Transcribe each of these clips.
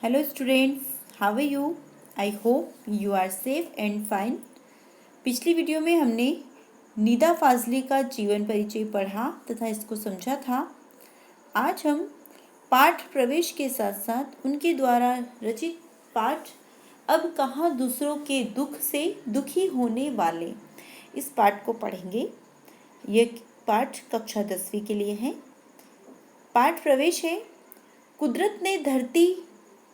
Hello students, how are you? I hope you are safe and fine. पिछली video में हमने निदा फाजली का जीवन परिचय पढ़ा तथा इसको समझा था। आज हम पाठ प्रवेश के साथ साथ उनके द्वारा रचित पाठ अब कहाँ दूसरों के दुख से दुखी होने वाले इस पाठ को पढ़ेंगे। यह पाठ कक्षा 10वीं के लिए है। पाठ प्रवेश है। कुदरत ने धरती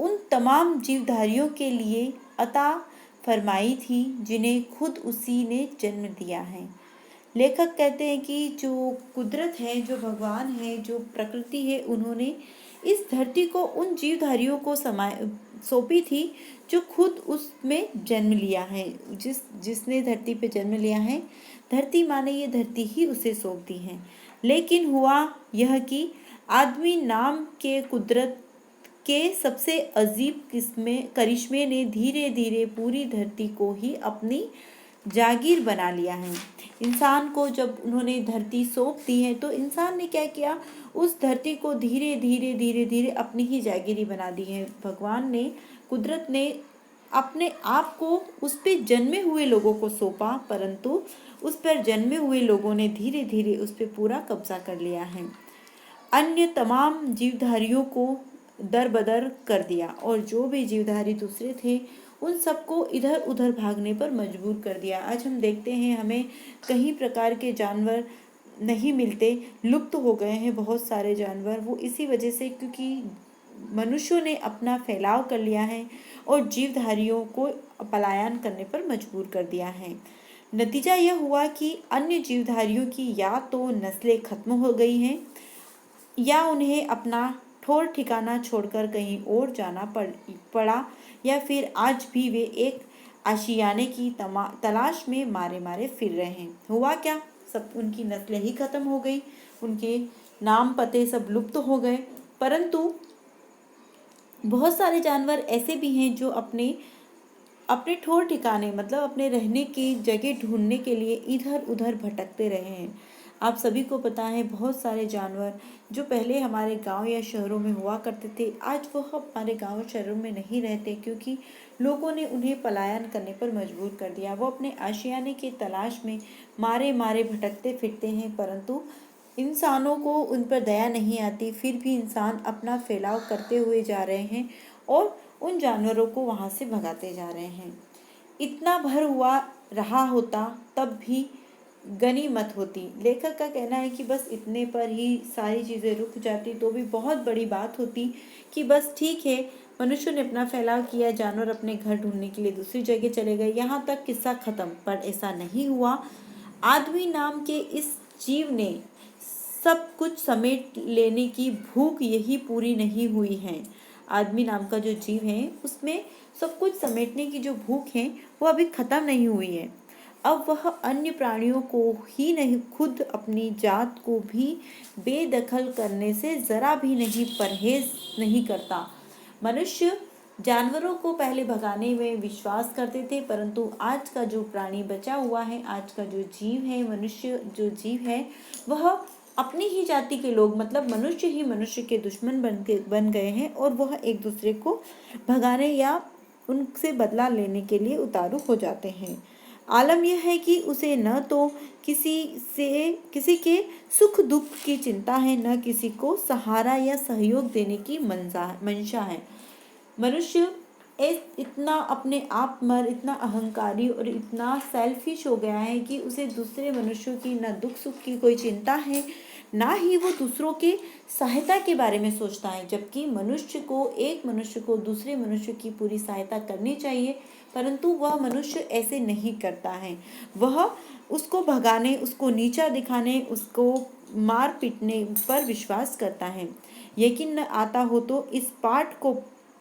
उन तमाम जीवधारियों के लिए अता फरमाई थी जिन्हें खुद उसी ने जन्म दिया है। लेखक कहते हैं कि जो कुदरत है, जो भगवान है, जो प्रकृति है, उन्होंने इस धरती को उन जीवधारियों को सौंपी थी जो खुद उसमें जन्म लिया है। जिसने धरती पे जन्म लिया है, धरती माने ये धरती ही उसे सौंपती है। लेकिन हुआ यह कि आदमी नाम के कुदरत के सबसे अजीब करिश्मे ने धीरे धीरे पूरी धरती को ही अपनी जागीर बना लिया है। इंसान को जब उन्होंने धरती सौंप दी है तो इंसान ने क्या किया, उस धरती को धीरे धीरे अपनी ही जागीरी बना दी है। भगवान ने, कुदरत ने अपने आप को उस पर जन्मे हुए लोगों को सौंपा, परंतु उस पर जन्मे हुए लोगों ने धीरे धीरे उस पर पूरा कब्जा कर लिया है। अन्य तमाम जीवधारियों को दरबदर कर दिया और जो भी जीवधारी दूसरे थे उन सबको इधर उधर भागने पर मजबूर कर दिया। आज हम देखते हैं हमें कई प्रकार के जानवर नहीं मिलते, लुप्त हो गए हैं बहुत सारे जानवर। वो इसी वजह से क्योंकि मनुष्यों ने अपना फैलाव कर लिया है और जीवधारियों को पलायन करने पर मजबूर कर दिया है। नतीजा यह हुआ कि अन्य जीवधारियों की या तो नस्लें खत्म हो गई हैं या उन्हें अपना ठौर ठिकाना छोड़कर कहीं और जाना पड़ा, या फिर आज भी वे एक आशियाने की तलाश में मारे मारे फिर रहे हैं। हुआ क्या, सब उनकी नस्लें ही खत्म हो गई, उनके नाम पते सब लुप्त हो गए। परंतु बहुत सारे जानवर ऐसे भी हैं जो अपने ठौर ठिकाने मतलब अपने रहने की जगह ढूंढने के लिए इधर उधर भटकते रहे हैं। आप सभी को पता है बहुत सारे जानवर जो पहले हमारे गांव या शहरों में हुआ करते थे, आज वो हमारे गांव शहरों में नहीं रहते क्योंकि लोगों ने उन्हें पलायन करने पर मजबूर कर दिया। वो अपने आशियाने की तलाश में मारे मारे भटकते फिरते हैं, परंतु इंसानों को उन पर दया नहीं आती। फिर भी इंसान अपना फैलाव करते हुए जा रहे हैं और उन जानवरों को वहाँ से भगाते जा रहे हैं। इतना भर हुआ रहा होता तब भी गनीमत होती। लेखक का कहना है कि बस इतने पर ही सारी चीज़ें रुक जाती तो भी बहुत बड़ी बात होती कि बस ठीक है, मनुष्य ने अपना फैलाव किया, जानवर अपने घर ढूंढने के लिए दूसरी जगह चले गए, यहाँ तक किस्सा खत्म। पर ऐसा नहीं हुआ। आदमी नाम के इस जीव ने सब कुछ समेट लेने की भूख यही पूरी नहीं हुई है। आदमी नाम का जो जीव है उसमें सब कुछ समेटने की जो भूख है वो अभी खत्म नहीं हुई है। अब वह अन्य प्राणियों को ही नहीं, खुद अपनी जात को भी बेदखल करने से जरा भी नहीं परहेज नहीं करता। मनुष्य जानवरों को पहले भगाने में विश्वास करते थे, परंतु आज का जो प्राणी बचा हुआ है, आज का जो जीव है, मनुष्य जो जीव है, वह अपनी ही जाति के लोग मतलब मनुष्य ही मनुष्य के दुश्मन बन गए हैं और वह एक दूसरे को भगाने या उनसे बदला लेने के लिए उतारू हो जाते हैं। आलम यह है कि उसे न तो किसी के सुख दुख की चिंता है, न किसी को सहारा या सहयोग देने की मंशा है। मनुष्य इतना अपने आप मर, इतना अहंकारी और इतना सेल्फिश हो गया है कि उसे दूसरे मनुष्यों की न दुख सुख की कोई चिंता है, ना ही वो दूसरों के सहायता के बारे में सोचता है। जबकि एक मनुष्य को दूसरे मनुष्य की पूरी सहायता करनी चाहिए, परंतु वह मनुष्य ऐसे नहीं करता है। वह उसको भगाने, उसको नीचा दिखाने, उसको मार पीटने पर विश्वास करता है। यकीन न आता हो तो इस पाठ को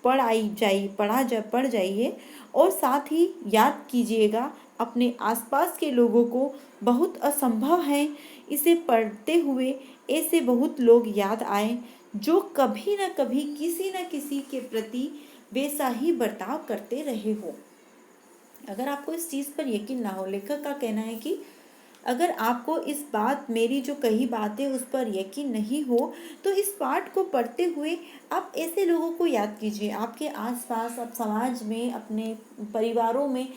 पढ़ जाइए और साथ ही याद कीजिएगा अपने आसपास के लोगों को। बहुत असंभव है इसे पढ़ते हुए ऐसे बहुत लोग याद आए जो कभी न कभी किसी न किसी के प्रति वैसा ही बर्ताव करते रहे हो। अगर आपको इस चीज़ पर यकीन ना हो, लेखक का कहना है कि अगर आपको इस बात मेरी जो कही बात है उस पर यकीन नहीं हो तो इस पाठ को पढ़ते हुए आप ऐसे लोगों को याद कीजिए। आपके आसपास, आप समाज में, अपने परिवारों में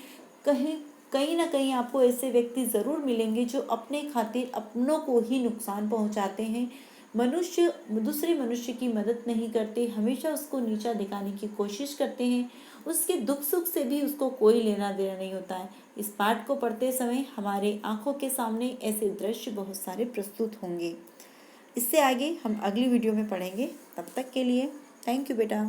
कहीं कहीं ना कहीं आपको ऐसे व्यक्ति ज़रूर मिलेंगे जो अपने खातिर अपनों को ही नुकसान पहुंचाते हैं। मनुष्य दूसरे मनुष्य की मदद नहीं करते, हमेशा उसको नीचा दिखाने की कोशिश करते हैं। उसके दुख सुख से भी उसको कोई लेना देना नहीं होता है। इस पाठ को पढ़ते समय हमारे आंखों के सामने ऐसे दृश्य बहुत सारे प्रस्तुत होंगे। इससे आगे हम अगली वीडियो में पढ़ेंगे। तब तक के लिए थैंक यू बेटा।